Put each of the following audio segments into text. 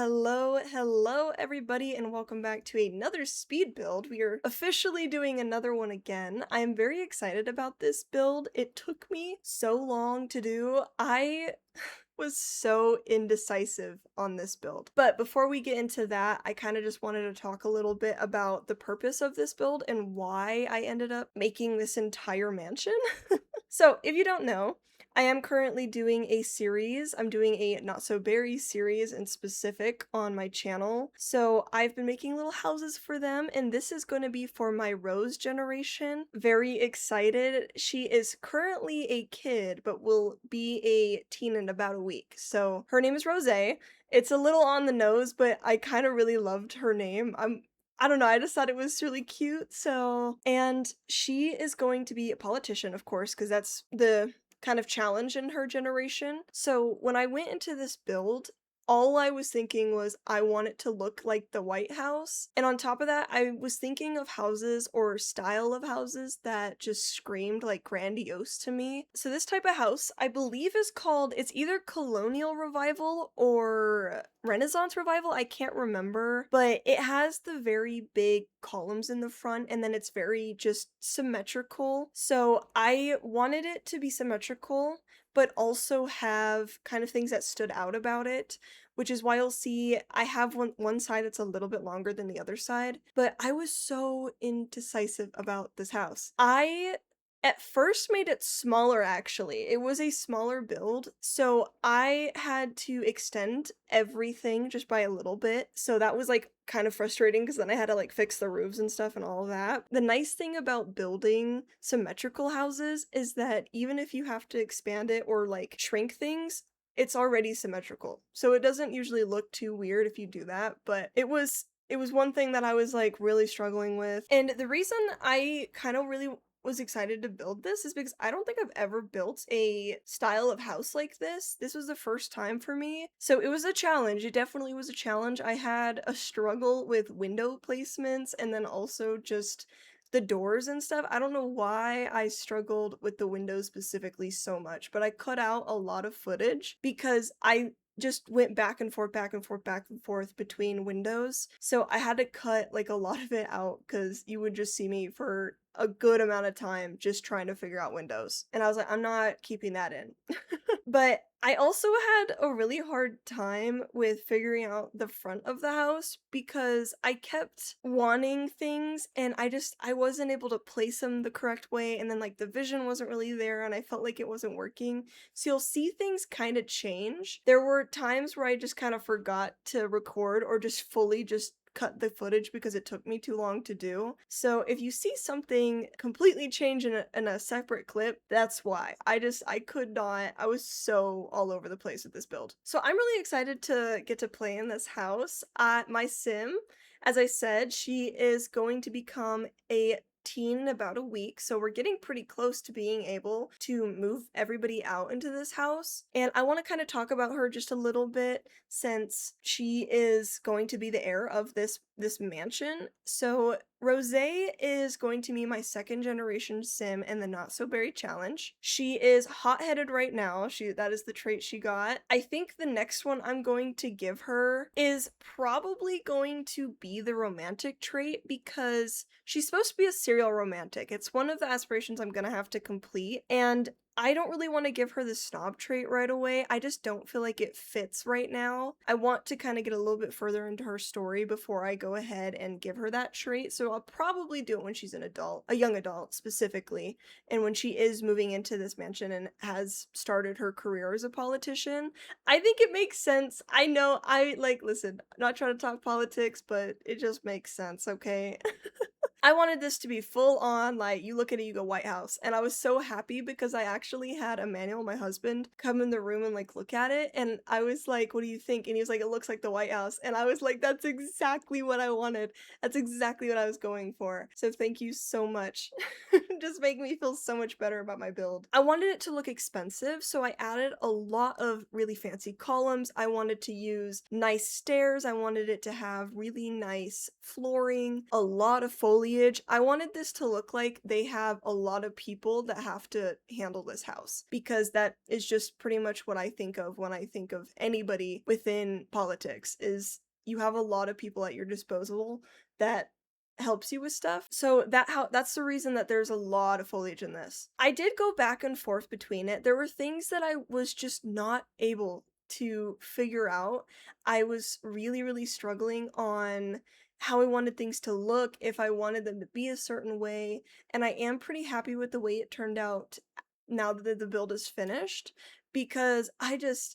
Hello, everybody, and welcome back to another speed build. We are officially doing another one again. I am very excited about this build. It took me so long to do. I was so indecisive on this build. But before we get into that, I kind of just wanted to talk a little bit about the purpose of this build and why I ended up making this entire mansion. So, if you don't know, I am currently doing a series. I'm doing a Not So Berry series in specific on my channel. So I've been making little houses for them, and this is going to be for my Rose generation. Very excited. She is currently a kid, but will be a teen in about a week. So her name is Rose. It's a little on the nose, but I kind of really loved her name. I don't know, I just thought it was really cute, and she is going to be a politician, of course, because that's the kind of challenge in her generation. So when I went into this build, all I was thinking was I want it to look like the White House. And on top of that, I was thinking of houses or style of houses that just screamed like grandiose to me. So this type of house, I believe is called, it's either Colonial Revival or Renaissance Revival, I can't remember, but it has the very big columns in the front and then it's very just symmetrical. So I wanted it to be symmetrical, but also have kind of things that stood out about it, which is why you'll see I have one side that's a little bit longer than the other side. But I was so indecisive about this house. I at first made it smaller actually. It was a smaller build, so I had to extend everything just by a little bit. So that was like kind of frustrating because then I had to like fix the roofs and stuff and all of that. The nice thing about building symmetrical houses is that even if you have to expand it or like shrink things, it's already symmetrical. So it doesn't usually look too weird if you do that, but it was one thing that I was like really struggling with. And the reason I kind of really was excited to build this is because I don't think I've ever built a style of house like this. This was the first time for me. So it was a challenge. It definitely was a challenge. I had a struggle with window placements and then also just the doors and stuff. I don't know why I struggled with the windows specifically so much, but I cut out a lot of footage because I just went back and forth, back and forth, back and forth between windows. So I had to cut like a lot of it out because you would just see me for a good amount of time just trying to figure out windows. And I was like, I'm not keeping that in. But I also had a really hard time with figuring out the front of the house because I kept wanting things and I wasn't able to place them the correct way and then like the vision wasn't really there and I felt like it wasn't working. So you'll see things kind of change. There were times where I just kind of forgot to record or just fully just cut the footage because it took me too long to do. So if you see something completely change in a separate clip, that's why. I could not, I was so all over the place with this build. So I'm really excited to get to play in this house. My sim, as I said, she is going to become a teen in about a week, so we're getting pretty close to being able to move everybody out into this house. And I want to kind of talk about her just a little bit since she is going to be the heir of this mansion. So Rose is going to be my second generation sim in the Not So Berry challenge. She is hot-headed right now. That is the trait she got. I think the next one I'm going to give her is probably going to be the romantic trait because she's supposed to be a serial romantic. It's one of the aspirations I'm gonna have to complete, and I don't really want to give her the snob trait right away. I just don't feel like it fits right now. I want to kind of get a little bit further into her story before I go ahead and give her that trait. So I'll probably do it when she's an adult, a young adult specifically, and when she is moving into this mansion and has started her career as a politician. I think it makes sense. I know listen, I'm not trying to talk politics, but it just makes sense, okay? I wanted this to be full on, like, you look at it, you go White House. And I was so happy because I actually had Emmanuel, my husband, come in the room and like look at it. And I was like, what do you think? And he was like, it looks like the White House. And I was like, that's exactly what I wanted. That's exactly what I was going for. So thank you so much. Just making me feel so much better about my build. I wanted it to look expensive, so I added a lot of really fancy columns. I wanted to use nice stairs. I wanted it to have really nice flooring, a lot of foliage foliage. I wanted this to look like they have a lot of people that have to handle this house, because that is just pretty much what I think of when I think of anybody within politics, is you have a lot of people at your disposal that helps you with stuff. So that's the reason that there's a lot of foliage in this. I did go back and forth between it. There were things that I was just not able to figure out. I was really, really struggling on how I wanted things to look, if I wanted them to be a certain way, and I am pretty happy with the way it turned out now that the build is finished, because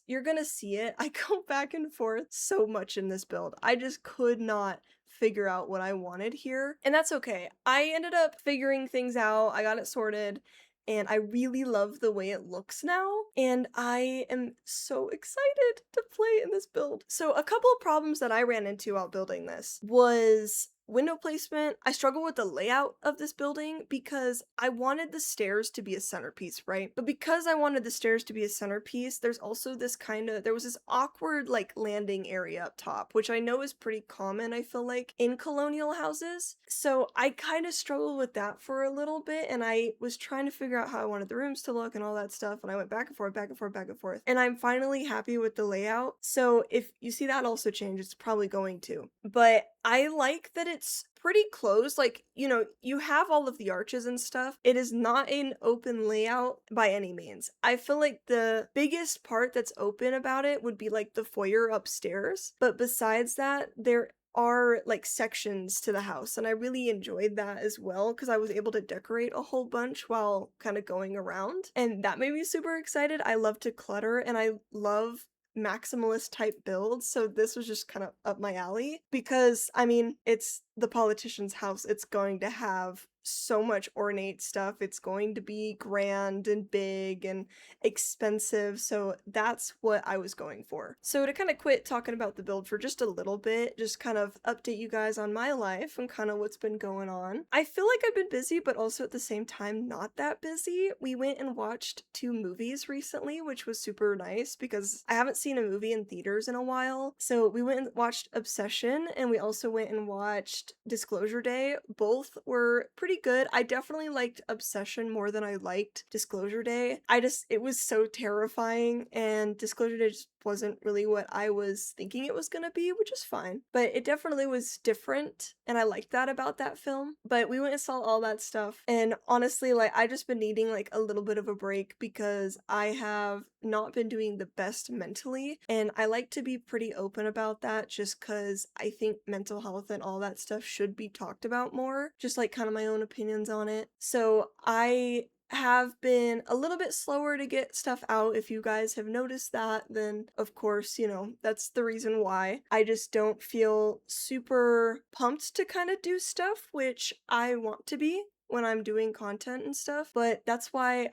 you're gonna see it. I go back and forth so much in this build. I just could not figure out what I wanted here, and that's okay. I ended up figuring things out. I got it sorted, and I really love the way it looks now, and I am so excited to play in this build. So a couple of problems that I ran into while building this was window placement. I struggle with the layout of this building because I wanted the stairs to be a centerpiece, right? But because I wanted the stairs to be a centerpiece, there was this awkward like landing area up top, which I know is pretty common, I feel like, in colonial houses. So I kind of struggled with that for a little bit, and I was trying to figure out how I wanted the rooms to look and all that stuff, and I went back and forth, back and forth, back and forth. And I'm finally happy with the layout. So if you see that also change, it's probably going to. But I like that it's pretty close. Like, you have all of the arches and stuff. It is not an open layout by any means. I feel like the biggest part that's open about it would be like the foyer upstairs. But besides that, there are like sections to the house, and I really enjoyed that as well because I was able to decorate a whole bunch while kind of going around, and that made me super excited. I love to clutter, and I love maximalist type builds, so this was just kind of up my alley because I mean, it's the politician's house. It's going to have so much ornate stuff. It's going to be grand and big and expensive, so that's what I was going for. So to kind of quit talking about the build for just a little bit, just kind of update you guys on my life and kind of what's been going on. I feel like I've been busy, but also at the same time not that busy. We went and watched 2 movies recently, which was super nice because I haven't seen a movie in theaters in a while. So we went and watched Obsession, and we also went and watched Disclosure Day. Both were pretty good. I definitely liked Obsession more than I liked Disclosure Day. It was so terrifying, and Disclosure Day just wasn't really what I was thinking it was gonna be, which is fine. But it definitely was different, and I liked that about that film. But we went and saw all that stuff, and honestly, like, I just been needing like a little bit of a break because I have not been doing the best mentally, and I like to be pretty open about that just because I think mental health and all that stuff should be talked about more, just like kind of my own opinions on it. So I have been a little bit slower to get stuff out. If you guys have noticed that, then of course, that's the reason why. I just don't feel super pumped to kind of do stuff, which I want to be when I'm doing content and stuff, but that's why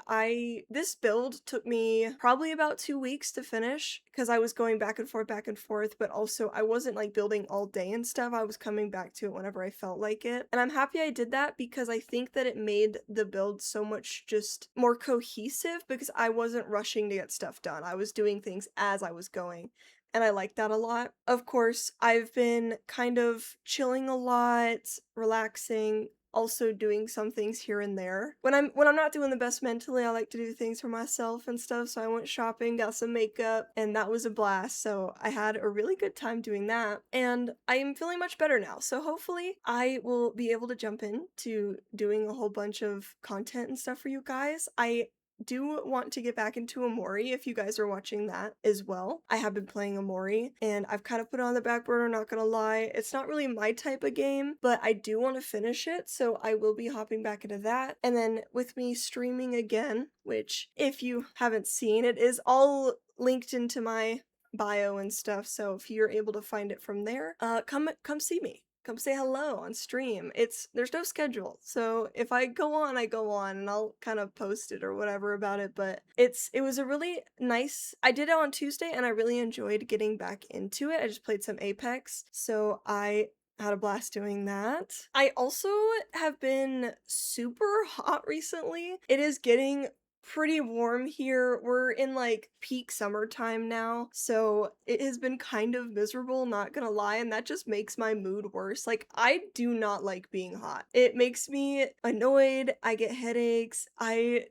this build took me probably about 2 weeks to finish because I was going back and forth, but also I wasn't like building all day and stuff. I was coming back to it whenever I felt like it. And I'm happy I did that because I think that it made the build so much just more cohesive because I wasn't rushing to get stuff done. I was doing things as I was going, and I like that a lot. Of course, I've been kind of chilling a lot, relaxing, also doing some things here and there. When I'm not doing the best mentally, I like to do things for myself and stuff. So I went shopping, got some makeup, and that was a blast. So I had a really good time doing that, and I am feeling much better now. So hopefully I will be able to jump into doing a whole bunch of content and stuff for you guys. I do want to get back into Omori if you guys are watching that as well. I have been playing Omori, and I've kind of put it on the back burner, not gonna lie. It's not really my type of game, but I do want to finish it, so I will be hopping back into that. And then with me streaming again, which if you haven't seen, it is all linked into my bio and stuff, so if you're able to find it from there, come see me. Come say hello on stream. There's no schedule, so if I go on, I go on, and I'll kind of post it or whatever about it, but it was a really nice. I did it on Tuesday, and I really enjoyed getting back into it. I just played some Apex, so I had a blast doing that. I also have been super hot recently. It is getting pretty warm here. We're in like peak summertime now, so it has been kind of miserable, not gonna lie, and that just makes my mood worse. Like, I do not like being hot. It makes me annoyed, I get headaches. I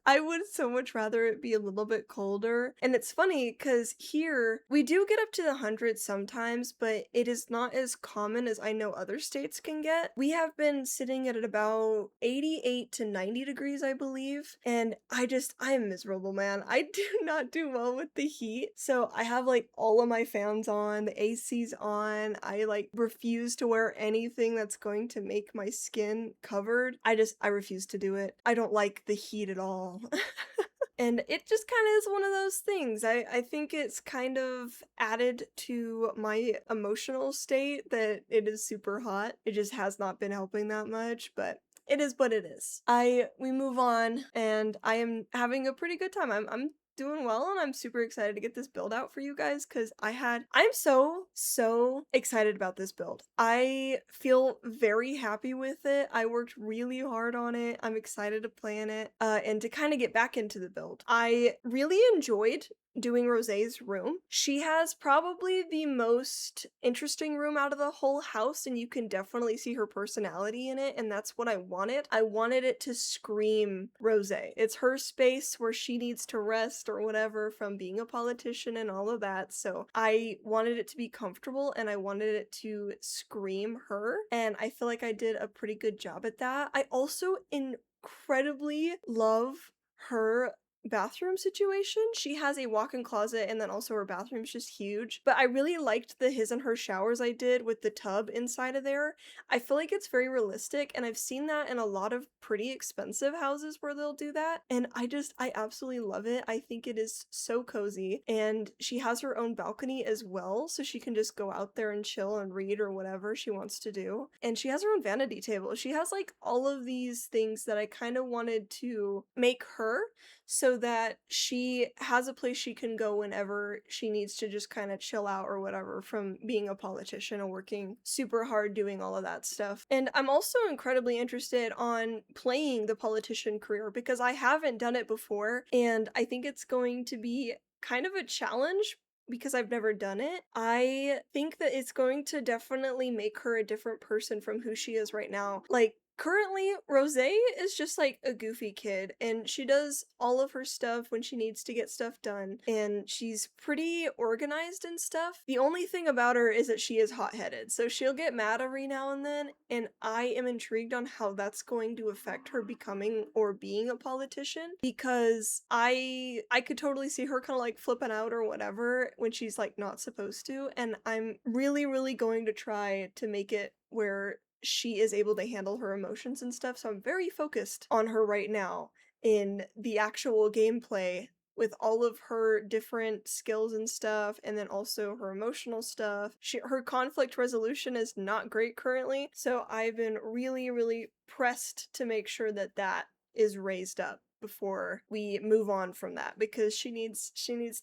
would so much rather it be a little bit colder. And it's funny because here we do get up to the hundreds sometimes, but it is not as common as I know other states can get. We have been sitting at about 88 to 90 degrees, I believe, and I am miserable, man. I do not do well with the heat. So I have like all of my fans on, the AC's on. I like refuse to wear anything that's going to make my skin covered. I refuse to do it. I don't like the heat at all. And it just kind of is one of those things. I think it's kind of added to my emotional state that it is super hot. It just has not been helping that much, but it is what it is. We move on, and I am having a pretty good time. I'm doing well, and I'm super excited to get this build out for you guys because I'm so excited about this build. I feel very happy with it. I worked really hard on it. I'm excited to plan it and to kind of get back into the build. I really enjoyed doing Rosé's room. She has probably the most interesting room out of the whole house, and you can definitely see her personality in it, and that's what I wanted. I wanted it to scream Rosé. It's her space where she needs to rest or whatever from being a politician and all of that, so I wanted it to be comfortable and I wanted it to scream her, and I feel like I did a pretty good job at that. I also incredibly love her bathroom situation. She has a walk-in closet and then also her bathroom's just huge. But I really liked the his and her showers I did with the tub inside of there. I feel like it's very realistic and I've seen that in a lot of pretty expensive houses where they'll do that. And I absolutely love it. I think it is so cozy. And she has her own balcony as well, so she can just go out there and chill and read or whatever she wants to do. And she has her own vanity table. She has like all of these things that I kind of wanted to make her so that she has a place she can go whenever she needs to just kind of chill out or whatever from being a politician and working super hard doing all of that stuff. And I'm also incredibly interested on playing the politician career because I haven't done it before and I think it's going to be kind of a challenge because I've never done it. I think that it's going to definitely make her a different person from who she is right now. Like, currently, Rosé is just like a goofy kid, and she does all of her stuff when she needs to get stuff done, and she's pretty organized and stuff. The only thing about her is that she is hot-headed, so she'll get mad every now and then, and I am intrigued on how that's going to affect her becoming or being a politician because I could totally see her kind of like flipping out or whatever when she's like not supposed to, and I'm really going to try to make it where she is able to handle her emotions and stuff. So I'm very focused on her right now in the actual gameplay with all of her different skills and stuff, and then also her emotional stuff. Her conflict resolution is not great currently, so I've been really pressed to make sure that that is raised up before we move on from that because she needs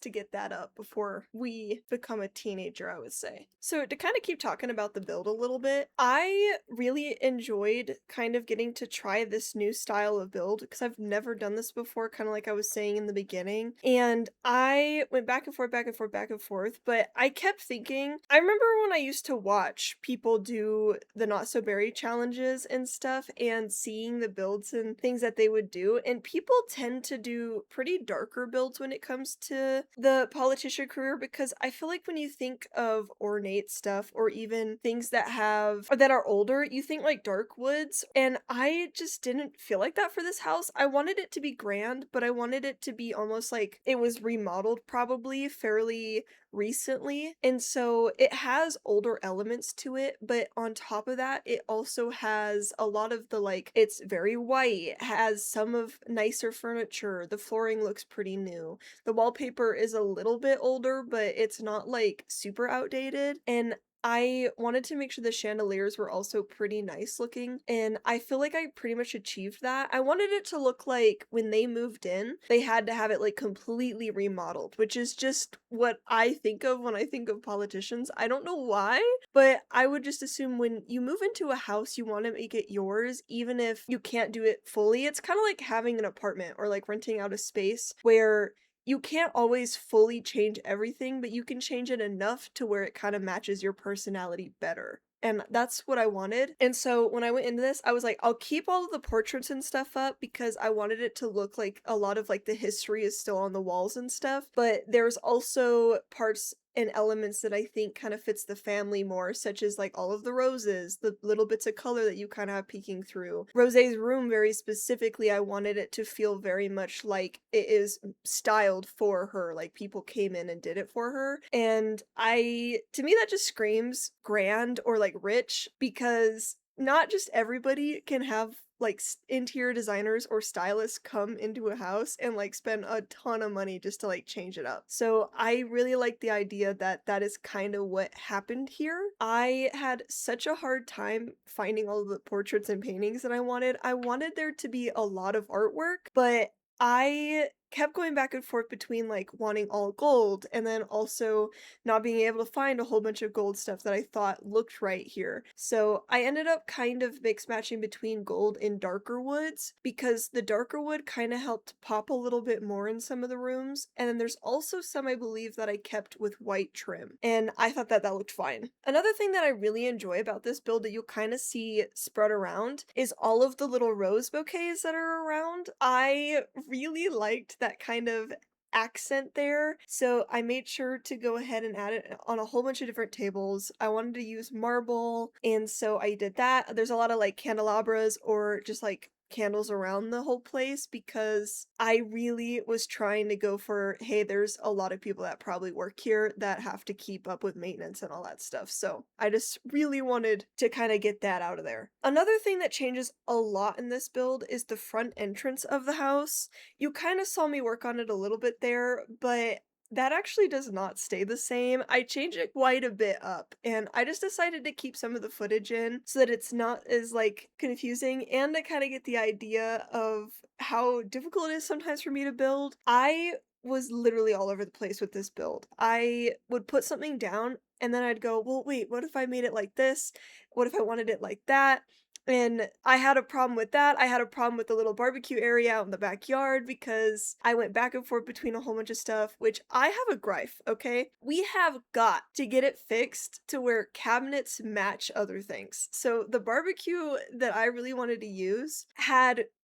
to get that up before we become a teenager, I would say. So to kind of keep talking about the build a little bit, I really enjoyed kind of getting to try this new style of build because I've never done this before, kind of like I was saying in the beginning. And I went back and forth, back and forth, but I kept thinking, I remember when I used to watch people do the Not So Berry challenges and stuff and seeing the builds and things that they would do, and people tend to do pretty darker builds when it comes to the politician career because I feel like when you think of ornate stuff or even things that have or that are older, you think like dark woods, and I just didn't feel like that for this house. I wanted it to be grand, but I wanted it to be almost like it was remodeled probably fairly recently. And so it has older elements to it, but on top of that, it also has a lot of the like, it's very white, it has some of nicer furniture, the flooring looks pretty new. The wallpaper is a little bit older, but it's not like super outdated. And I wanted to make sure the chandeliers were also pretty nice looking, and I feel like I pretty much achieved that. I wanted it to look like when they moved in, they had to have it like completely remodeled, which is just what I think of when I think of politicians. I don't know why, but I would just assume when you move into a house, you want to make it yours, even if you can't do it fully. It's kind of like having an apartment or like renting out a space where you can't always fully change everything, but you can change it enough to where it kind of matches your personality better. And that's what I wanted. And so when I went into this, I was like, I'll keep all of the portraits and stuff up because I wanted it to look like a lot of like the history is still on the walls and stuff. But there's also parts and elements that I think kind of fits the family more, such as like all of the roses, the little bits of color that you kind of have peeking through. Rosé's room, very specifically, I wanted it to feel very much like it is styled for her, like people came in and did it for her. And to me, that just screams grand or like rich because not just everybody can have like interior designers or stylists come into a house and like spend a ton of money just to like change it up. So I really like the idea that that is kind of what happened here. I had such a hard time finding all of the portraits and paintings that I wanted. I wanted there to be a lot of artwork, but I kept going back and forth between like wanting all gold and then also not being able to find a whole bunch of gold stuff that I thought looked right here. So I ended up kind of mix matching between gold and darker woods because the darker wood kind of helped pop a little bit more in some of the rooms. And then there's also some I believe that I kept with white trim. And I thought that that looked fine. Another thing that I really enjoy about this build that you'll kind of see spread around is all of the little rose bouquets that are around. I really liked that kind of accent there. So I made sure to go ahead and add it on a whole bunch of different tables. I wanted to use marble, and so I did that. There's a lot of like candelabras or just like candles around the whole place because I really was trying to go for, hey, there's a lot of people that probably work here that have to keep up with maintenance and all that stuff. So I just really wanted to kind of get that out of there. Another thing that changes a lot in this build is the front entrance of the house. You kind of saw me work on it a little bit there, but that actually does not stay the same. I changed it quite a bit up, and I just decided to keep some of the footage in so that it's not as like confusing and to kind of get the idea of how difficult it is sometimes for me to build. I was literally all over the place with this build. I would put something down and then I'd go, well, wait, what if I made it like this? What if I wanted it like that? And I had a problem with that. I had a problem with the little barbecue area out in the backyard because I went back and forth between a whole bunch of stuff, which I have a gripe, okay? We have got to get it fixed to where cabinets match other things. So the barbecue that I really wanted to use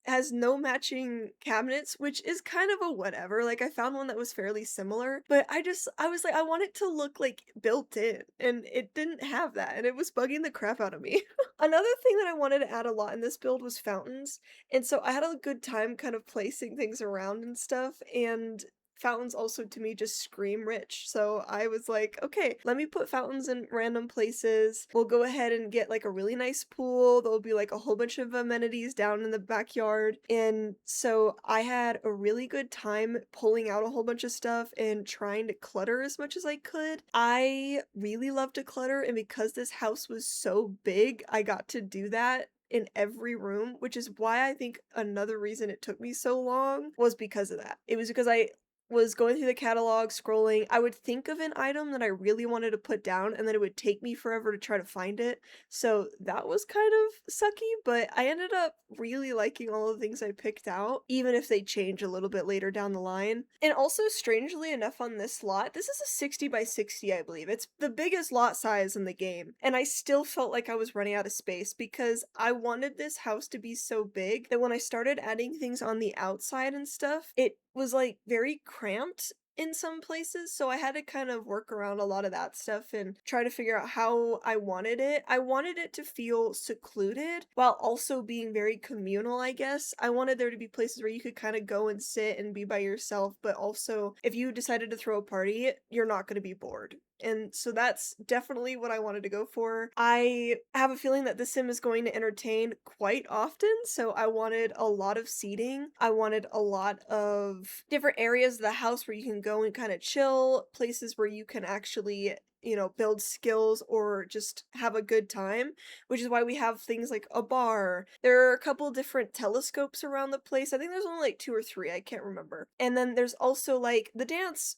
has no matching cabinets, which is kind of a whatever. Like I found one that was fairly similar, but I was like I want it to look like built in and it didn't have that and it was bugging the crap out of me. Another thing that I wanted to add a lot in this build was fountains, and so I had a good time kind of placing things around and stuff, and fountains also to me just scream rich. So I was like, okay, let me put fountains in random places. We'll go ahead and get like a really nice pool. There'll be like a whole bunch of amenities down in the backyard. And so I had a really good time pulling out a whole bunch of stuff and trying to clutter as much as I could. I really love to clutter, and because this house was so big, I got to do that in every room, which is why I think another reason it took me so long was because of that. It was because I was going through the catalog, scrolling. I would think of an item that I really wanted to put down, and then it would take me forever to try to find it. So that was kind of sucky, but I ended up really liking all the things I picked out, even if they change a little bit later down the line. And also, strangely enough, on this lot, this is a 60 by 60, I believe. It's the biggest lot size in the game, and I still felt like I was running out of space because I wanted this house to be so big that when I started adding things on the outside and stuff, it was like very cramped in some places, so I had to kind of work around a lot of that stuff and try to figure out how I wanted it. I wanted it to feel secluded while also being very communal, I guess. I wanted there to be places where you could kind of go and sit and be by yourself, but also if you decided to throw a party, you're not going to be bored. And so that's definitely what I wanted to go for. I have a feeling that The Sim is going to entertain quite often, so I wanted a lot of seating. I wanted a lot of different areas of the house where you can go and kind of chill, places where you can actually build skills or just have a good time, which is why we have things like a bar. There are a couple different telescopes around the place. I think there's only like two or three, I can't remember. And then there's also like the dance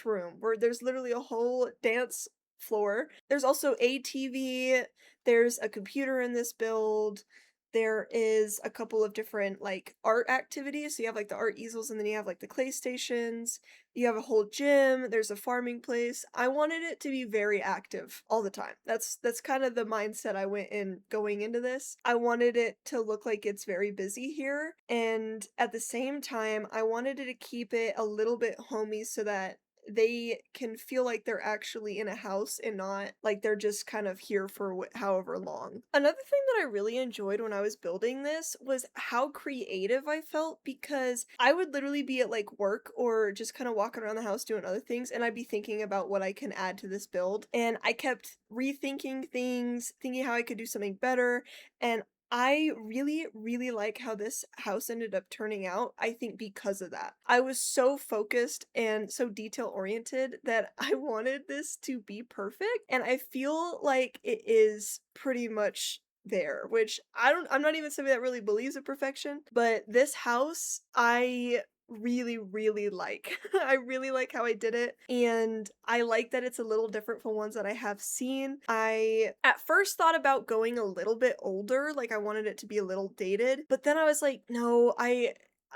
room where there's literally a whole dance floor. There's also a TV, there's a computer in this build. There is a couple of different like art activities. So you have like the art easels and then you have like the clay stations. You have a whole gym, there's a farming place. I wanted it to be very active all the time. That's kind of the mindset I went in going into this. I wanted it to look like it's very busy here, and at the same time, I wanted it to keep it a little bit homey so that they can feel like they're actually in a house and not like they're just kind of here for however long. Another thing that I really enjoyed when I was building this was how creative I felt because I would literally be at like work or just kind of walking around the house doing other things and I'd be thinking about what I can add to this build. And I kept rethinking things, thinking how I could do something better. And I really, really like how this house ended up turning out, I think because of that. I was so focused and so detail oriented that I wanted this to be perfect, and I feel like it is pretty much there, which I'm not even somebody that really believes in perfection, but this house I really, really like. I really like how I did it, and I like that it's a little different from ones that I have seen. I at first thought about going a little bit older, like I wanted it to be a little dated, but then I was like, no,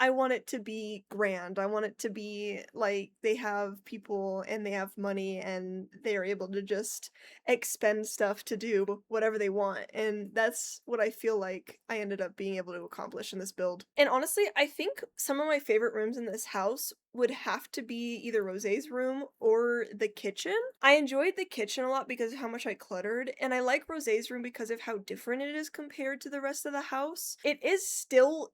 I want it to be grand. I want it to be like they have people and they have money and they are able to just expend stuff to do whatever they want. And that's what I feel like I ended up being able to accomplish in this build. And honestly, I think some of my favorite rooms in this house would have to be either Rosé's room or the kitchen. I enjoyed the kitchen a lot because of how much I cluttered, and I like Rosé's room because of how different it is compared to the rest of the house. It still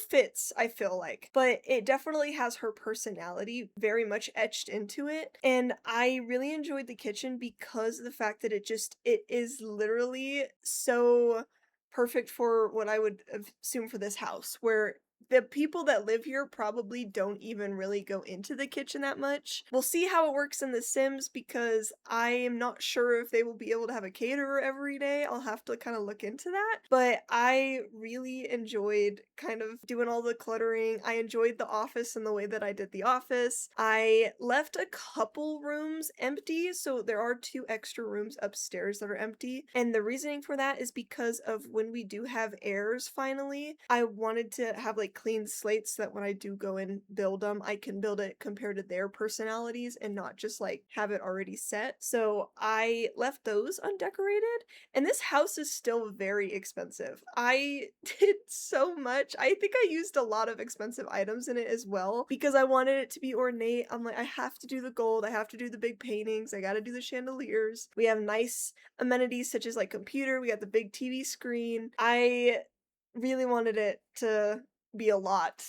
fits, I feel like, but it definitely has her personality very much etched into it. And I really enjoyed the kitchen because of the fact that it is literally so perfect for what I would assume for this house, where the people that live here probably don't even really go into the kitchen that much. We'll see how it works in The Sims because I am not sure if they will be able to have a caterer every day. I'll have to kind of look into that. But I really enjoyed kind of doing all the cluttering. I enjoyed the office and the way that I did the office. I left a couple rooms empty, so there are two extra rooms upstairs that are empty. And the reasoning for that is because of when we do have heirs finally, I wanted to have like clean slates so that when I do go and build them, I can build it compared to their personalities and not just like have it already set. So I left those undecorated, and this house is still very expensive. I did so much. I think I used a lot of expensive items in it as well because I wanted it to be ornate. I'm like, I have to do the gold, I have to do the big paintings, I gotta do the chandeliers. We have nice amenities such as like computer, we got the big TV screen. I really wanted it to be a lot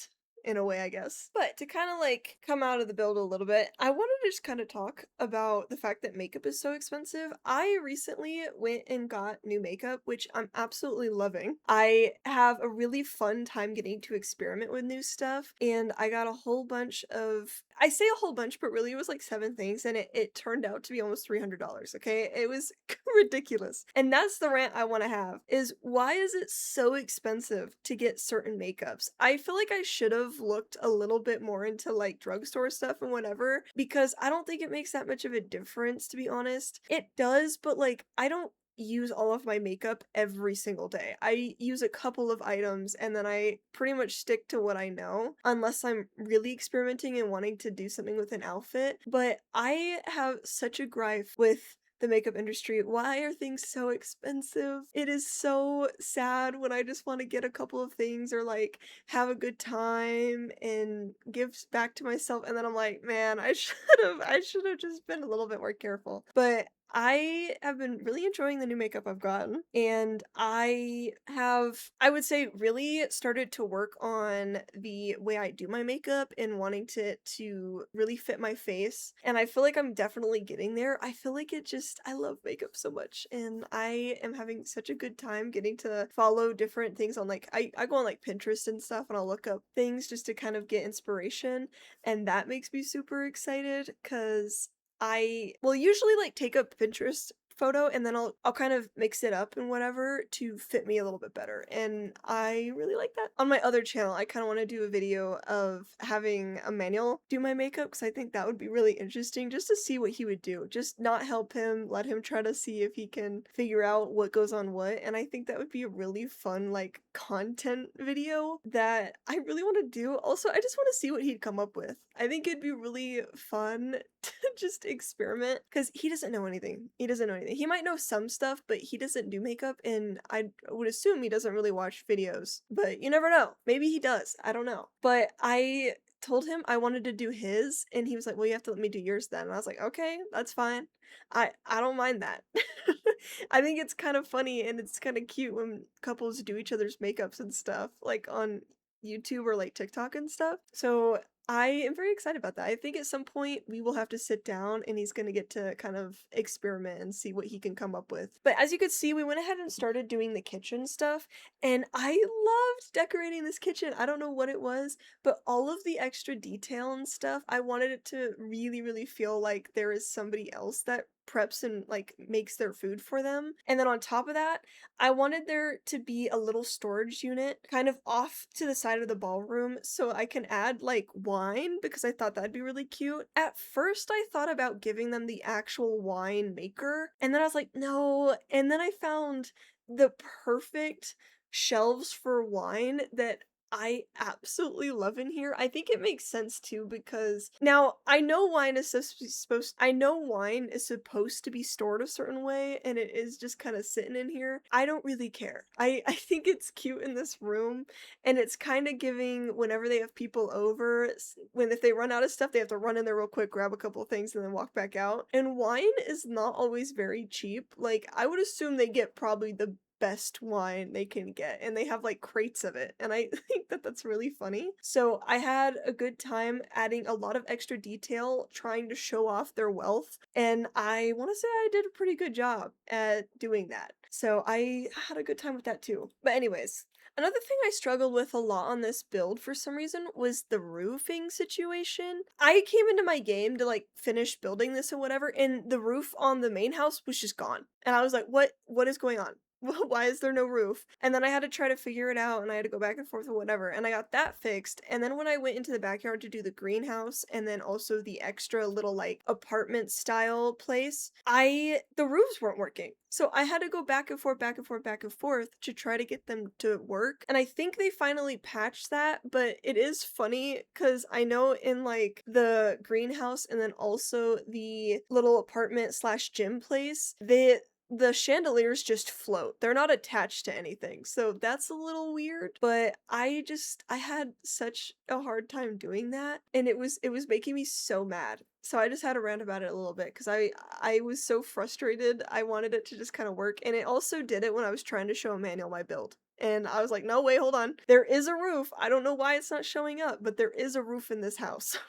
in a way, I guess. But to kind of like come out of the build a little bit, I wanted to just kind of talk about the fact that makeup is so expensive. I recently went and got new makeup, which I'm absolutely loving. I have a really fun time getting to experiment with new stuff, and I got a whole bunch of, I say a whole bunch, but really it was like seven things, and it turned out to be almost $300, okay? It was ridiculous. And that's the rant I want to have is why is it so expensive to get certain makeups? I feel like I should have looked a little bit more into like drugstore stuff and whatever because I don't think it makes that much of a difference, to be honest. It does, but like I don't use all of my makeup every single day. I use a couple of items and then I pretty much stick to what I know unless I'm really experimenting and wanting to do something with an outfit. But I have such a gripe with the makeup industry. Why are things so expensive? It is so sad when I just want to get a couple of things or like have a good time and give back to myself, and then I'm like, man, I should have just been a little bit more careful. But I have been really enjoying the new makeup I've gotten, and I would say, really started to work on the way I do my makeup and wanting to really fit my face. And I feel like I'm definitely getting there. I feel like I love makeup so much, and I am having such a good time getting to follow different things on like I go on like Pinterest and stuff, and I'll look up things just to kind of get inspiration, and that makes me super excited because I will usually like take a Pinterest photo and then I'll kind of mix it up and whatever to fit me a little bit better. And I really like that. On my other channel, I kind of want to do a video of having Emmanuel do my makeup because I think that would be really interesting just to see what he would do. Just not help him, let him try to see if he can figure out what goes on what. And I think that would be a really fun like content video that I really want to do. Also, I just want to see what he'd come up with. I think it'd be really fun to just experiment because he doesn't know anything. He doesn't know anything. He might know some stuff, but he doesn't do makeup, and I would assume he doesn't really watch videos. But you never know. Maybe he does. I don't know. But I told him I wanted to do his, and he was like, "Well, you have to let me do yours then." And I was like, "Okay, that's fine. I don't mind that." I think it's kind of funny and it's kind of cute when couples do each other's makeups and stuff, like on YouTube or like TikTok and stuff. So I am very excited about that. I think at some point we will have to sit down and he's going to get to kind of experiment and see what he can come up with. But as you could see, we went ahead and started doing the kitchen stuff, and I loved decorating this kitchen. I don't know what it was, but all of the extra detail and stuff, I wanted it to really, really feel like there is somebody else that preps and like makes their food for them. And then on top of that, I wanted there to be a little storage unit kind of off to the side of the ballroom so I can add like wine because I thought that'd be really cute. At first, I thought about giving them the actual wine maker, and then I was like, no. And then I found the perfect shelves for wine that I absolutely love in here. I think it makes sense too because now I know wine is supposed to be stored a certain way and it is just kind of sitting in here. I don't really care. I think it's cute in this room, and it's kind of giving whenever they have people over when if they run out of stuff, they have to run in there real quick, grab a couple of things and then walk back out. And wine is not always very cheap. Like I would assume they get probably the best wine they can get, and they have like crates of it, and I think that that's really funny. So I had a good time adding a lot of extra detail trying to show off their wealth, and I want to say I did a pretty good job at doing that. So I had a good time with that too. But anyways, another thing I struggled with a lot on this build for some reason was the roofing situation. I came into my game to like finish building this or whatever, and the roof on the main house was just gone. And I was like, what is going on? Why is there no roof? And then I had to try to figure it out and I had to go back and forth or whatever. And I got that fixed. And then when I went into the backyard to do the greenhouse and then also the extra little like apartment style place, the roofs weren't working. So I had to go back and forth, back and forth, back and forth to try to get them to work. And I think they finally patched that, but it is funny because I know in like the greenhouse and then also the little apartment slash gym place, the chandeliers just float. They're not attached to anything. So that's a little weird, but I had such a hard time doing that, and it was making me so mad. So I just had to rant about it a little bit cuz I was so frustrated. I wanted it to just kind of work, and it also did it when I was trying to show Emmanuel my build. And I was like, "No, wait, hold on. There is a roof. I don't know why it's not showing up, but there is a roof in this house."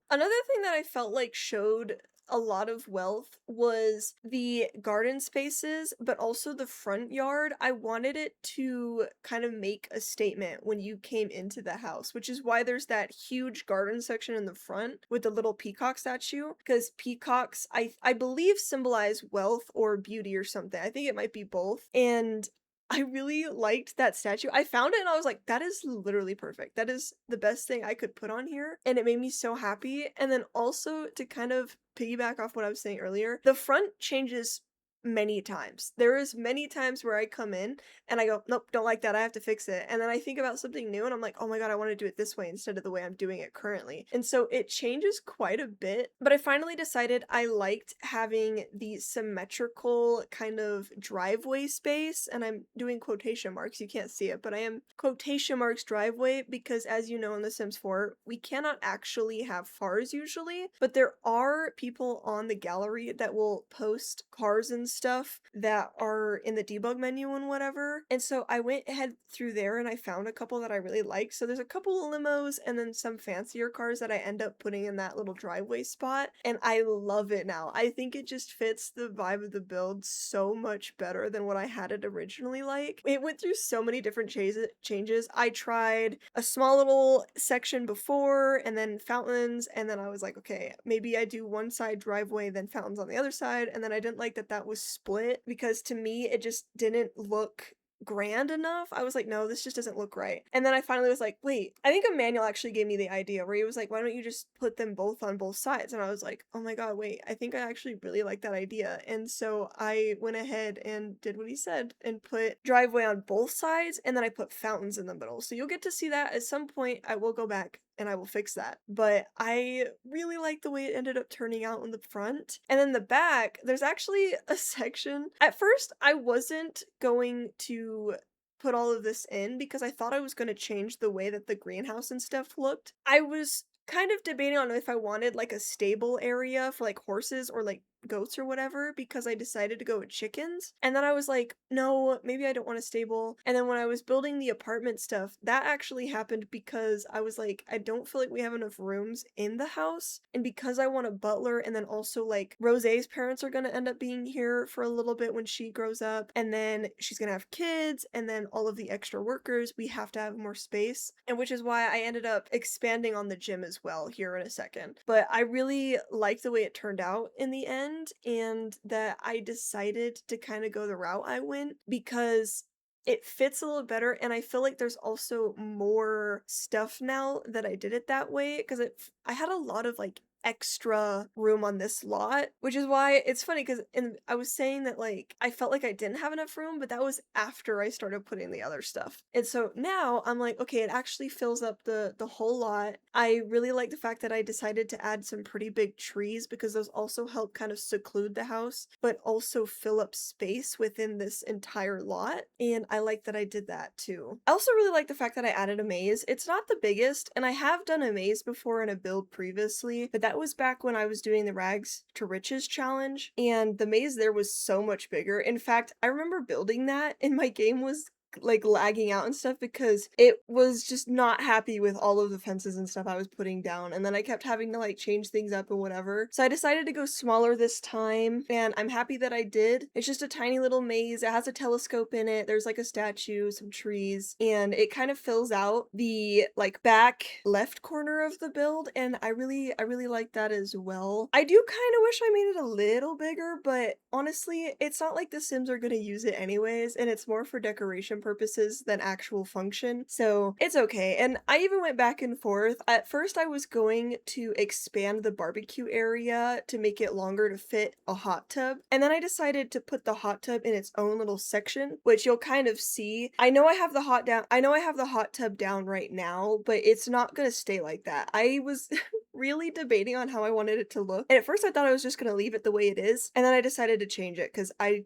Another thing that I felt like showed a lot of wealth was the garden spaces, but also the front yard. I wanted it to kind of make a statement when you came into the house, which is why there's that huge garden section in the front with the little peacock statue, because peacocks I believe symbolize wealth or beauty or something. I think it might be both. And I really liked that statue. I found it and I was like, that is literally perfect. That is the best thing I could put on here. And it made me so happy. And then also to kind of piggyback off what I was saying earlier, the front changes many times. There is many times where I come in and I go, nope, don't like that. I have to fix it. And then I think about something new and I'm like, oh my God, I want to do it this way instead of the way I'm doing it currently. And so it changes quite a bit. But I finally decided I liked having the symmetrical kind of driveway space. And I'm doing quotation marks. You can't see it, but I am quotation marks driveway because as you know in The Sims 4, we cannot actually have cars usually, but there are people on the gallery that will post cars and stuff that are in the debug menu and whatever. And so I went ahead through there and I found a couple that I really liked. So there's a couple of limos and then some fancier cars that I end up putting in that little driveway spot. And I love it now. I think it just fits the vibe of the build so much better than what I had it originally like. It went through so many different changes. I tried a small little section before and then fountains, and then I was like, okay, maybe I do one side driveway, then fountains on the other side, and then I didn't like that that was split because to me it just didn't look grand enough. I was like, no, this just doesn't look right. And then I finally was like, wait, I think Emmanuel actually gave me the idea where he was like, why don't you just put them both on both sides? And I was like, oh my god, wait, I think I actually really like that idea. And so I went ahead and did what he said and put driveway on both sides, and then I put fountains in the middle. So you'll get to see that at some point. I will go back and I will fix that. But I really like the way it ended up turning out in the front. And then the back, there's actually a section. At first, I wasn't going to put all of this in because I thought I was going to change the way that the greenhouse and stuff looked. I was kind of debating on if I wanted like a stable area for like horses or like goats or whatever because I decided to go with chickens. And then I was like, no, maybe I don't want a stable. And then when I was building the apartment stuff, that actually happened because I was like, I don't feel like we have enough rooms in the house. And because I want a butler, and then also like Rosé's parents are going to end up being here for a little bit when she grows up. And then she's going to have kids, and then all of the extra workers, we have to have more space. And which is why I ended up expanding on the gym as well here in a second. But I really liked the way it turned out in the end, and that I decided to kind of go the route I went because it fits a little better, and I feel like there's also more stuff now that I did it that way because I had a lot of like extra room on this lot, which is why it's funny because I was saying that like I felt like I didn't have enough room, but that was after I started putting the other stuff. And so now I'm like, okay, it actually fills up the whole lot. I really like the fact that I decided to add some pretty big trees because those also help kind of seclude the house, but also fill up space within this entire lot. And I like that I did that too. I also really like the fact that I added a maze. It's not the biggest, and I have done a maze before in a build previously, but that was back when I was doing the Rags to Riches challenge, and the maze there was so much bigger. In fact, I remember building that and my game was like lagging out and stuff because it was just not happy with all of the fences and stuff I was putting down, and then I kept having to like change things up and whatever. So I decided to go smaller this time, and I'm happy that I did. It's just a tiny little maze. It has a telescope in it. There's like a statue, some trees, and it kind of fills out the like back left corner of the build, and I really like that as well. I do kind of wish I made it a little bigger, but honestly, it's not like the Sims are going to use it anyways, and it's more for decoration purposes than actual function, so it's okay. And I even went back and forth. At first I was going to expand the barbecue area to make it longer to fit a hot tub, and then I decided to put the hot tub in its own little section, which you'll kind of see. I know I have the hot tub down right now, but it's not gonna stay like that. I was really debating on how I wanted it to look. And at first I thought I was just gonna leave it the way it is, and then I decided to change it because I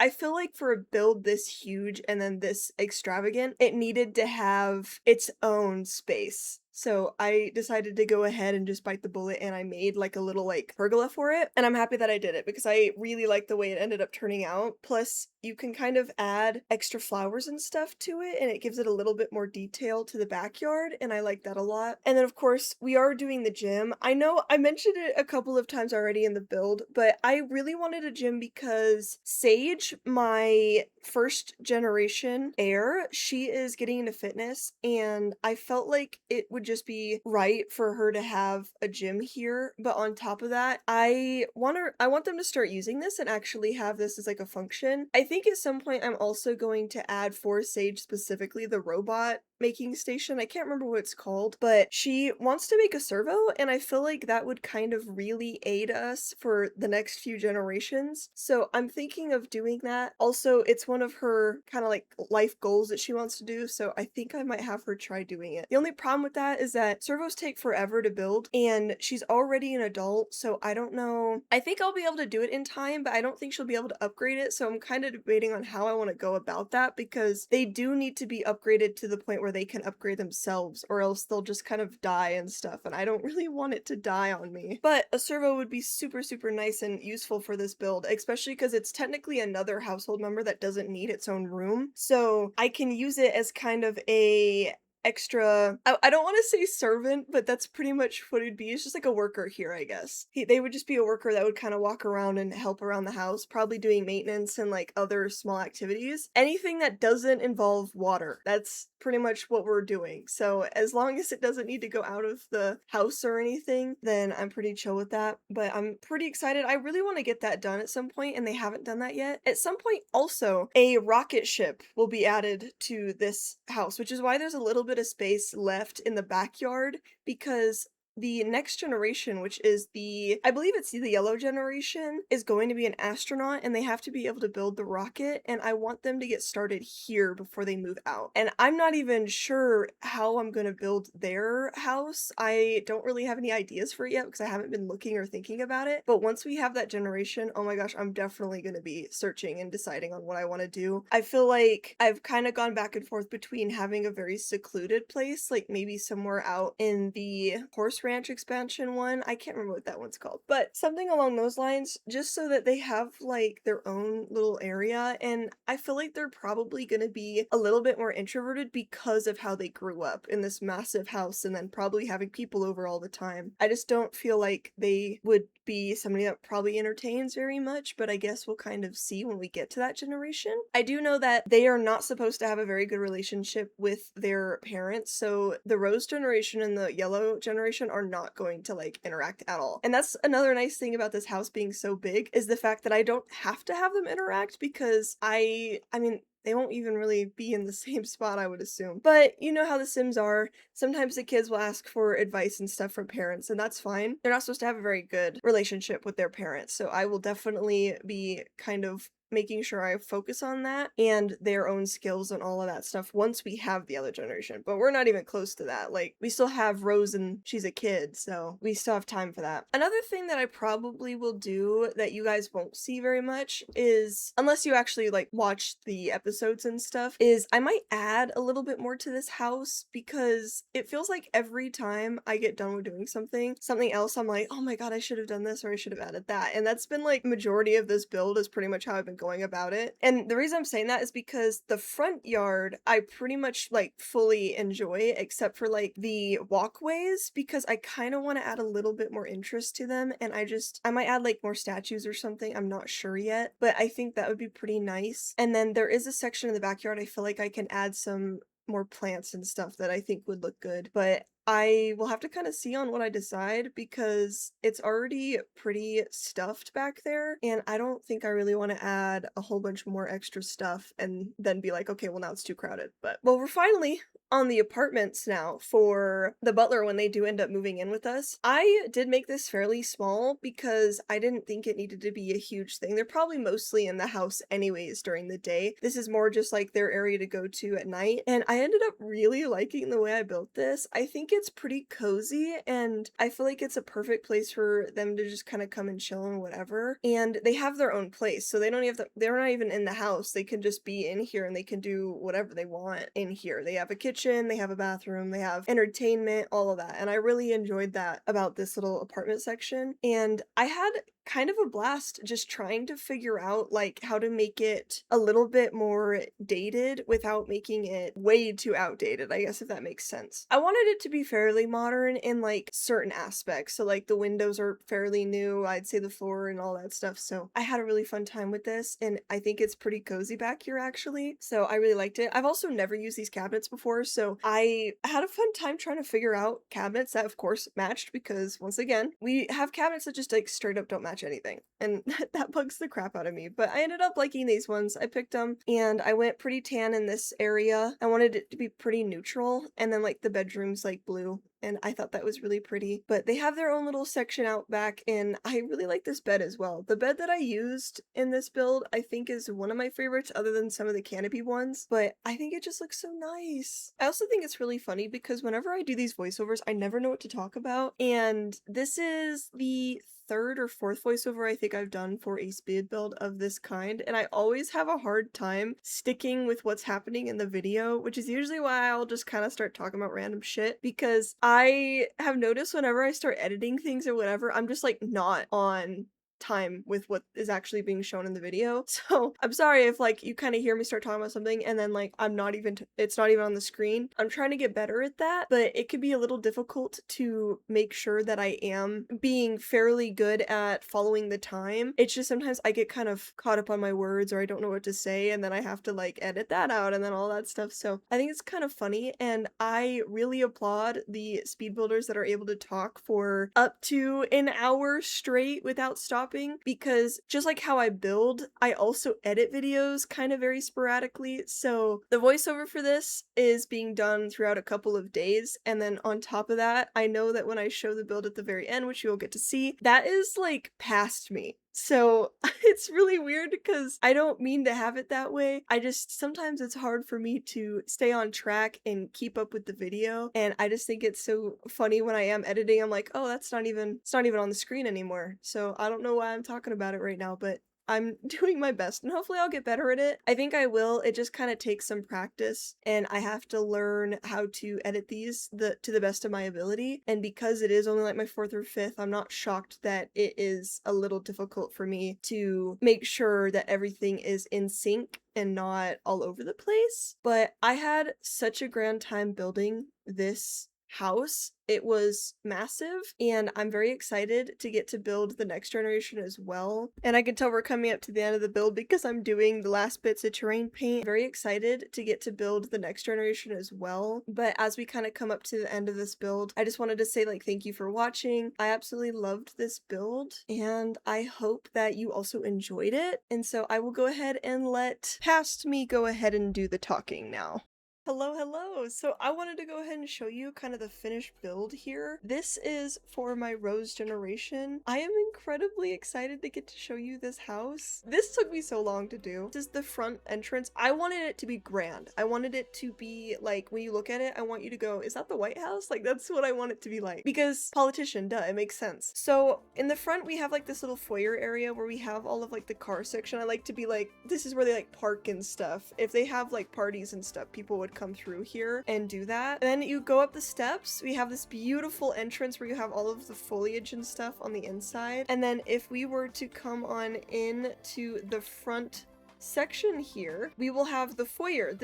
feel like for a build this huge and then this extravagant, it needed to have its own space. So I decided to go ahead and just bite the bullet, and I made like a little like pergola for it. And I'm happy that I did it because I really like the way it ended up turning out. Plus, you can kind of add extra flowers and stuff to it, and it gives it a little bit more detail to the backyard, and I like that a lot. And then of course, we are doing the gym. I know I mentioned it a couple of times already in the build, but I really wanted a gym because Sage, my first generation heir, she is getting into fitness, and I felt like it would just be right for her to have a gym here. But on top of that, I want them to start using this and actually have this as like a function. I think at some point I'm also going to add for Sage specifically the robot making station. I can't remember what it's called, but she wants to make a servo, and I feel like that would kind of really aid us for the next few generations. So I'm thinking of doing that. Also, it's one of her kind of like life goals that she wants to do, so I think I might have her try doing it. The only problem with that is that servos take forever to build, and she's already an adult, so I don't know. I think I'll be able to do it in time, but I don't think she'll be able to upgrade it, so I'm kind of debating on how I want to go about that because they do need to be upgraded to the point where where they can upgrade themselves, or else they'll just kind of die and stuff, and I don't really want it to die on me. But a servo would be super, super nice and useful for this build, especially because it's technically another household member that doesn't need its own room. So I can use it as kind of a extra I don't want to say servant, but that's pretty much what it'd be. It's just like a worker here, I guess. They would just be a worker that would kind of walk around and help around the house, probably doing maintenance and like other small activities. Anything that doesn't involve water. That's pretty much what we're doing. So as long as it doesn't need to go out of the house or anything, then I'm pretty chill with that. But I'm pretty excited. I really want to get that done at some point, and they haven't done that yet. At some point also, a rocket ship will be added to this house, which is why there's a little bit of space left in the backyard, because the next generation, which is I believe it's the yellow generation, is going to be an astronaut, and they have to be able to build the rocket, and I want them to get started here before they move out. And I'm not even sure how I'm going to build their house. I don't really have any ideas for it yet because I haven't been looking or thinking about it. But once we have that generation, oh my gosh, I'm definitely going to be searching and deciding on what I want to do. I feel like I've kind of gone back and forth between having a very secluded place, like maybe somewhere out in the horse ranch expansion one. I can't remember what that one's called, but something along those lines, just so that they have like their own little area. And I feel like they're probably going to be a little bit more introverted because of how they grew up in this massive house and then probably having people over all the time. I just don't feel like they would be somebody that probably entertains very much, but I guess we'll kind of see when we get to that generation. I do know that they are not supposed to have a very good relationship with their parents, so the rose generation and the yellow generation are not going to like interact at all. And that's another nice thing about this house being so big, is the fact that I don't have to have them interact, because I mean, they won't even really be in the same spot, I would assume. But you know how the Sims are. Sometimes the kids will ask for advice and stuff from parents, and that's fine. They're not supposed to have a very good relationship with their parents, so I will definitely be kind of making sure I focus on that and their own skills and all of that stuff once we have the other generation. But we're not even close to that. Like, we still have Rose and she's a kid, so we still have time for that. Another thing that I probably will do that you guys won't see very much is, unless you actually like watch the episodes and stuff, is I might add a little bit more to this house, because it feels like every time I get done with doing something else, I'm like, oh my god, I should have done this, or I should have added that. And that's been like majority of this build, is pretty much how I've been going about it. And the reason I'm saying that is because the front yard I pretty much like fully enjoy, except for like the walkways, because I kind of want to add a little bit more interest to them, and I might add like more statues or something. I'm not sure yet, but I think that would be pretty nice. And then there is a section in the backyard I feel like I can add some more plants and stuff that I think would look good, but I will have to kind of see on what I decide, because it's already pretty stuffed back there, and I don't think I really want to add a whole bunch more extra stuff and then be like, okay, well now it's too crowded. But well, we're finally on the apartments now for the butler when they do end up moving in with us. I did make this fairly small because I didn't think it needed to be a huge thing. They're probably mostly in the house anyways during the day. This is more just like their area to go to at night, and I ended up really liking the way I built this. I think it's pretty cozy, and I feel like it's a perfect place for them to just kind of come and chill and whatever. And they have their own place, so they're not even in the house. They can just be in here and they can do whatever they want in here. They have a kitchen, they have a bathroom, they have entertainment, all of that. And I really enjoyed that about this little apartment section. And I had kind of a blast just trying to figure out like how to make it a little bit more dated without making it way too outdated, I guess, if that makes sense. I wanted it to be fairly modern in like certain aspects. So like the windows are fairly new, I'd say the floor and all that stuff. So I had a really fun time with this, and I think it's pretty cozy back here actually. So I really liked it. I've also never used these cabinets before, so I had a fun time trying to figure out cabinets that of course matched, because once again, we have cabinets that just like straight up don't match anything, and that bugs the crap out of me. But I ended up liking these ones. I picked them, and I went pretty tan in this area. I wanted it to be pretty neutral, and then like the bedroom's like blue, and I thought that was really pretty. But they have their own little section out back, and I really like this bed as well. The bed that I used in this build I think is one of my favorites, other than some of the canopy ones, but I think it just looks so nice. I also think it's really funny because whenever I do these voiceovers, I never know what to talk about, and this is the third or fourth voiceover I think I've done for a speed build of this kind, and I always have a hard time sticking with what's happening in the video, which is usually why I'll just kind of start talking about random shit, because I have noticed whenever I start editing things or whatever, I'm just like not on time with what is actually being shown in the video. So I'm sorry if like you kind of hear me start talking about something and then like I'm not even it's not even on the screen. I'm trying to get better at that, but it could be a little difficult to make sure that I am being fairly good at following the time. It's just sometimes I get kind of caught up on my words, or I don't know what to say, and then I have to like edit that out and then all that stuff. So I think it's kind of funny, and I really applaud the speed builders that are able to talk for up to an hour straight without stopping, because just like how I build, I also edit videos kind of very sporadically. So the voiceover for this is being done throughout a couple of days, and then on top of that, I know that when I show the build at the very end, which you'll get to see, that is like past me. So it's really weird because I don't mean to have it that way. I just sometimes it's hard for me to stay on track and keep up with the video, and I just think it's so funny when I am editing. I'm like, oh, it's not even on the screen anymore. So I don't know why I'm talking about it right now, but I'm doing my best, and hopefully I'll get better at it. I think I will. It just kind of takes some practice, and I have to learn how to edit these to the best of my ability. And because it is only like my fourth or fifth, I'm not shocked that it is a little difficult for me to make sure that everything is in sync and not all over the place. But I had such a grand time building this house. It was massive, and I'm very excited to get to build the next generation as well. And I can tell we're coming up to the end of the build because I'm doing the last bits of terrain paint. Very excited to get to build the next generation as well. But as we kind of come up to the end of this build, I just wanted to say like thank you for watching. I absolutely loved this build, and I hope that you also enjoyed it. And so I will go ahead and let past me go ahead and do the talking now. Hello. So I wanted to go ahead and show you kind of the finished build here. This is for my Rose generation. I am incredibly excited to get to show you this house. This took me so long to do. This is the front entrance. I wanted it to be grand. I wanted it to be like, when you look at it, I want you to go, is that the White House? Like, that's what I want it to be like. Because politician, duh, it makes sense. So in the front, we have like this little foyer area where we have all of like the car section. I like to be like, this is where they like park and stuff. If they have like parties and stuff, people would come through here and do that. And then you go up the steps, we have this beautiful entrance where you have all of the foliage and stuff on the inside. And then if we were to come on in to the front section here, we will have the foyer.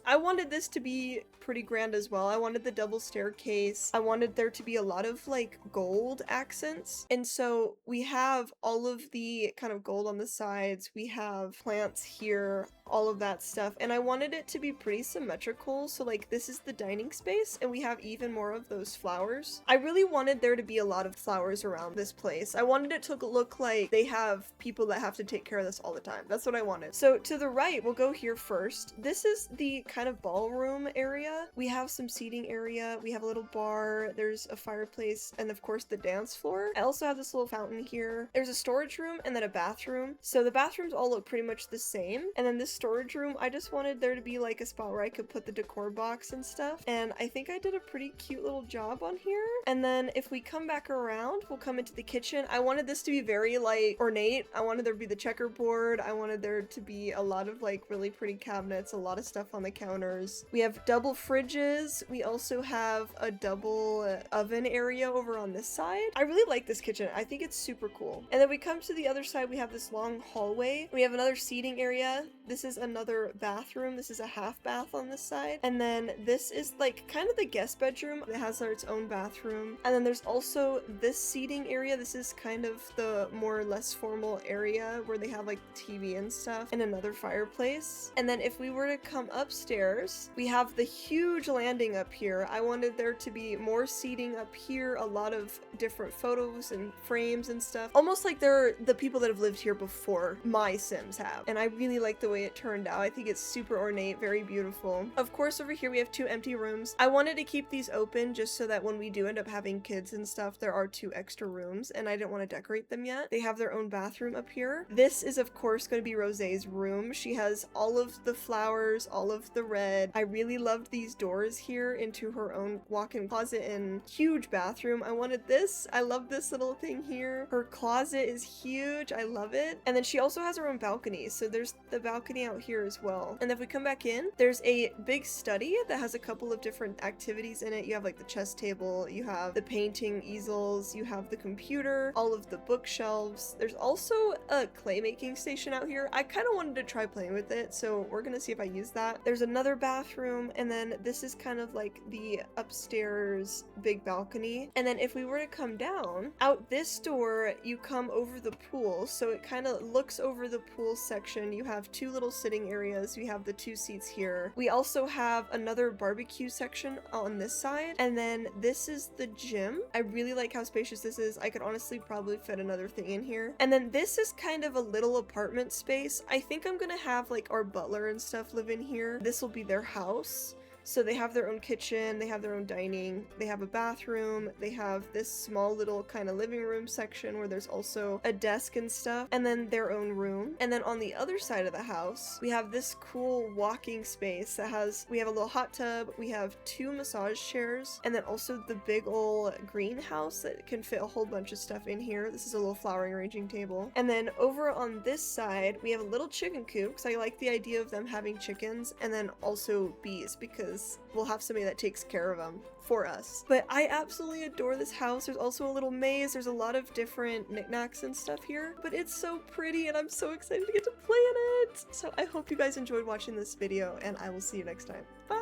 I wanted this to be pretty grand as well. I wanted the double staircase. I wanted there to be a lot of like gold accents. And so we have all of the kind of gold on the sides. We have plants here, all of that stuff. And I wanted it to be pretty symmetrical. So like this is the dining space, and we have even more of those flowers. I really wanted there to be a lot of flowers around this place. I wanted it to look like they have people that have to take care of this all the time. That's what I wanted. So to the right, we'll go here first. This is the kind of ballroom area. We have some seating area. We have a little bar. There's a fireplace, and of course the dance floor. I also have this little fountain here. There's a storage room and then a bathroom. So the bathrooms all look pretty much the same. And then this storage room, I just wanted there to be like a spot where I could put the decor box and stuff. And I think I did a pretty cute little job on here. And then if we come back around, we'll come into the kitchen. I wanted this to be very like ornate. I wanted there to be the checkerboard. I wanted there to be a lot of like really pretty cabinets, a lot of stuff on the counters. We have double fridges. We also have a double oven area over on this side. I really like this kitchen. I think it's super cool. And then we come to the other side, we have this long hallway. We have another seating area. This is another bathroom. This is a half bath on this side. And then this is like kind of the guest bedroom. It has its own bathroom. And then there's also this seating area. This is kind of the more or less formal area where they have like TV and stuff, and another fireplace. And then if we were to come upstairs, we have the huge landing up here. I wanted there to be more seating up here, a lot of different photos and frames and stuff. Almost like they're the people that have lived here before my Sims have. And I really like the way it turned out. I think it's super ornate, very beautiful. Of course, over here we have 2 empty rooms. I wanted to keep these open just so that when we do end up having kids and stuff, there are 2 extra rooms, and I didn't want to decorate them yet. They have their own bathroom up here. This is of course going to be Rosé's room. She has all of the flowers, all of the red. I really loved these doors here into her own walk-in closet and huge bathroom. I wanted this. I love this little thing here. Her closet is huge. I love it. And then she also has her own balcony. So there's the balcony out here as well. And if we come back in, there's a big study that has a couple of different activities in it. You have like the chess table, you have the painting easels, you have the computer, all of the bookshelves. There's also a clay making station out here. I kind of wanted to try playing with it, so we're gonna see if I use that. There's another bathroom, and then this is kind of like the upstairs big balcony. And then if we were to come down, out this door, you come over the pool, so it kind of looks over the pool section. You have 2 little sitting areas. We have the 2 seats here. We also have another barbecue section on this side, and then this is the gym. I really like how spacious this is. I could honestly probably fit another thing in here. And then this is kind of a little apartment space. I think I'm gonna have like our butler and stuff live in here. This will be their house. So they have their own kitchen, they have their own dining, they have a bathroom, they have this small little kind of living room section where there's also a desk and stuff, and then their own room. And then on the other side of the house, we have this cool walking space that has, we have a little hot tub, we have 2 massage chairs, and then also the big old greenhouse that can fit a whole bunch of stuff in here. This is a little flowering arranging table. And then over on this side, we have a little chicken coop, because I like the idea of them having chickens, and then also bees, because we'll have somebody that takes care of them for us. But I absolutely adore this house. There's also a little maze. There's a lot of different knickknacks and stuff here, but it's so pretty and I'm so excited to get to play in it. So I hope you guys enjoyed watching this video, and I will see you next time. Bye!